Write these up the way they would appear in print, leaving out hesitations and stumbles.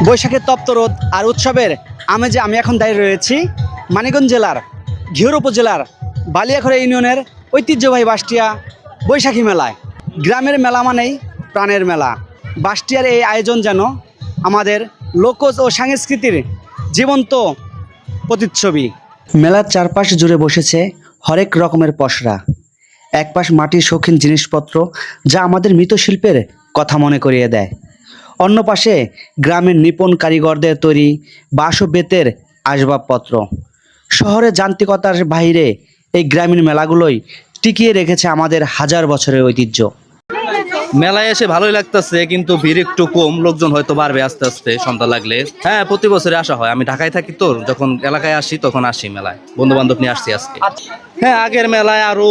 বৈশাখের তপ্ত রোদ আর উৎসবের আমেজে আমি এখন দাঁড়িয়ে রয়েছি মানিকগঞ্জ জেলার ঘিওর উপজেলার বালিয়াখড়া ইউনিয়নের ঐতিহ্যবাহী বাসটিয়া বৈশাখী মেলায়। গ্রামের মেলা মানেই প্রাণের মেলা। বাসটিয়ার এই আয়োজন যেন আমাদের লোকজ ও সংস্কৃতির জীবন্ত প্রতিচ্ছবি। মেলার চারপাশ জুড়ে বসেছে হরেক রকমের পসরা। এক পাশ মাটির শৌখিন জিনিসপত্র, যা আমাদের মৃৎশিল্পের কথা মনে করিয়ে দেয়। অন্য পাশে গ্রামের নিপুণ কারিগরদের তৈরি বাঁশ ও বেতের আসবাবপত্র। শহরের যান্ত্রিকতার বাইরে এই গ্রামীণ মেলাগুলোই টিকিয়ে রেখেছে আমাদের হাজার বছরের ঐতিহ্য। মেলায় এসে ভালোই লাগতেছে, কিন্তু ভিড় একটু কম, লোকজন হয়তো বাড়বে আস্তে আস্তে সন্ধ্যা লাগলে। হ্যাঁ, প্রতি বছরে আসা হয়। আমি ঢাকায় থাকি, তো যখন এলাকায় আসি তখন আসি মেলায়। বন্ধু বান্ধব নিয়ে আসছি আজকে। হ্যাঁ, আগের মেলায় আরো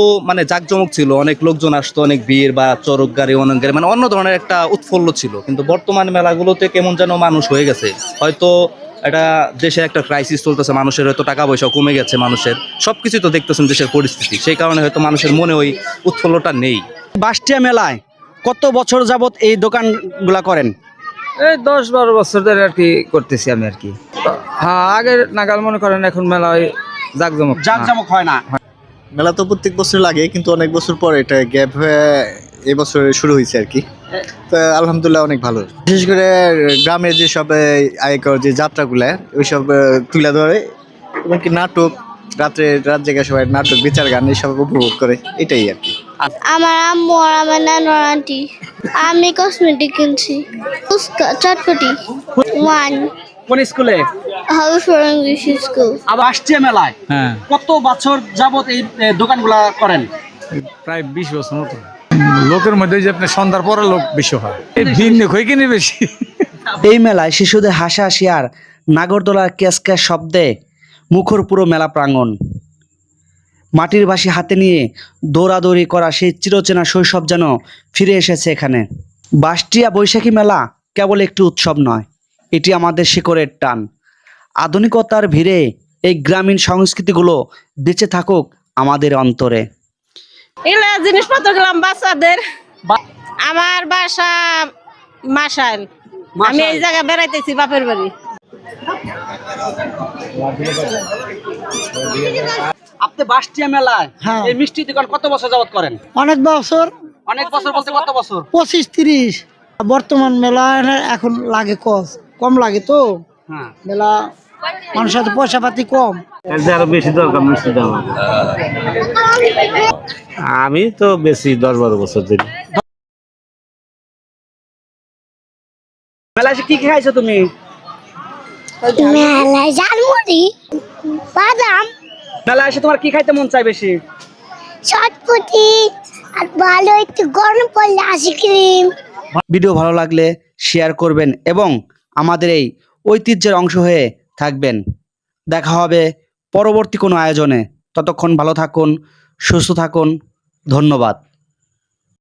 জাঁকজমক ছিল, অনেক লোকজন আসতো, অনেক ভিড় বা চড়ক গাড়ি, অনেক গাড়ি, অন্য ধরনের একটা উৎফুল্ল ছিল। কিন্তু বর্তমান মেলাগুলোতে কেমন যেন মানুষ হয়ে গেছে। হয়তো এটা দেশে একটা ক্রাইসিস চলতেছে, মানুষের হয়তো টাকা পয়সা কমে গেছে, মানুষের সবকিছু তো দেখতেছেন দেশের পরিস্থিতি, সেই কারণে হয়তো মানুষের মনে ওই উৎফুল্লটা নেই। বাসটিয়া মেলায় কত বছর যাবত এই দোকানগুলা করেন? এই 10-12 বছর ধরে আর কি করতেছি আমি আর কি। হ্যাঁ, আগের নাগাল মনে করেন, এখন মেলা ওই জাঁকজমক হয় না। মেলা তো প্রত্যেক বছর লাগে, কিন্তু অনেক বছর পরে এটা গ্যাপ হয়ে এবছর শুরু হয়েছে আর কি। তো আলহামদুলিল্লাহ অনেক ভালো। বিশেষ করে গ্রামের যেসব আয়কর যে যাত্রাগুলা ওইসব তুলে ধরে, এমনকি নাটক, রাত জায়গায় সবাই নাটক, বিচার গান এইসব উপভোগ করে, এটাই আর কি। আমার আম্মু আর আমার নানু আন্টি। আমি কসমেটিক কিনছি, ফুচকা, চটপটি। কোন স্কুলে? House for English school. আবার বাসটিয়া মেলায় হ্যাঁ, কত বছর যাবত এই দোকানগুলা করেন? প্রায় 20 বছর মতো। লোকের মধ্যে যে আপনার সন্ধ্যার পরে লোক বেশি হয়, এই ভিন্ন হয়ে কিনে বেশি। এই মেলায় শিশুদের হাসাহাসি আর নাগরদোলার ক্যাস ক্যাস শব্দে মুখর পুরো মেলা প্রাঙ্গণ। মাটির বাঁশি হাতে নিয়ে দৌড়াদৌড়ি করা সেই চিরচেনা শৈশব যেন ফিরে এসেছে এখানে। বাসটিয়া বৈশাখী মেলা কেবল একটি উৎসব নয়, এটি আমাদের শিকড়ের টান। আধুনিকতার ভিড়ে এই গ্রামীণ সংস্কৃতিগুলো বেঁচে থাকুক আমাদের অন্তরে। এগুলা জিনিসপত্র গেলাম বাচ্চাদের। আমার বাসা মাসাইল। আমি এই জায়গায় বেড়াইতেছি বাপের বাড়ি। আপনি বাসটিয়া মেলায় এই মিষ্টি দোকান কত বছর যাবত করেন? অনেক বছর। অনেক বছর বলতে কত বছর? 25-30। বর্তমান মেলা এখন লাগে কম লাগে তো। হ্যাঁ, মেলা মানুষের হাতে পয়সা পাতি কম। আরো বেশি দরকার মিষ্টি দাম। আমি তো বেশি 10-12 বছর ধরে। মেলায় এসে কি কি খাইছো তুমি? মেলায় ঝালমুড়ি, বাদাম, মেলায় এসে তোমার কি খাইতে মন চাই বেশি? চটপটি, আর ভালো একটু গরম পড়লে আইসক্রিম। ভিডিও ভালো লাগলে শেয়ার করবেন এবং আমাদের এই ঐতিহ্যের অংশ হয়ে থাকবেন। দেখা হবে পরবর্তী কোনো আয়োজনে। ততক্ষণ ভালো থাকুন, সুস্থ থাকুন। ধন্যবাদ।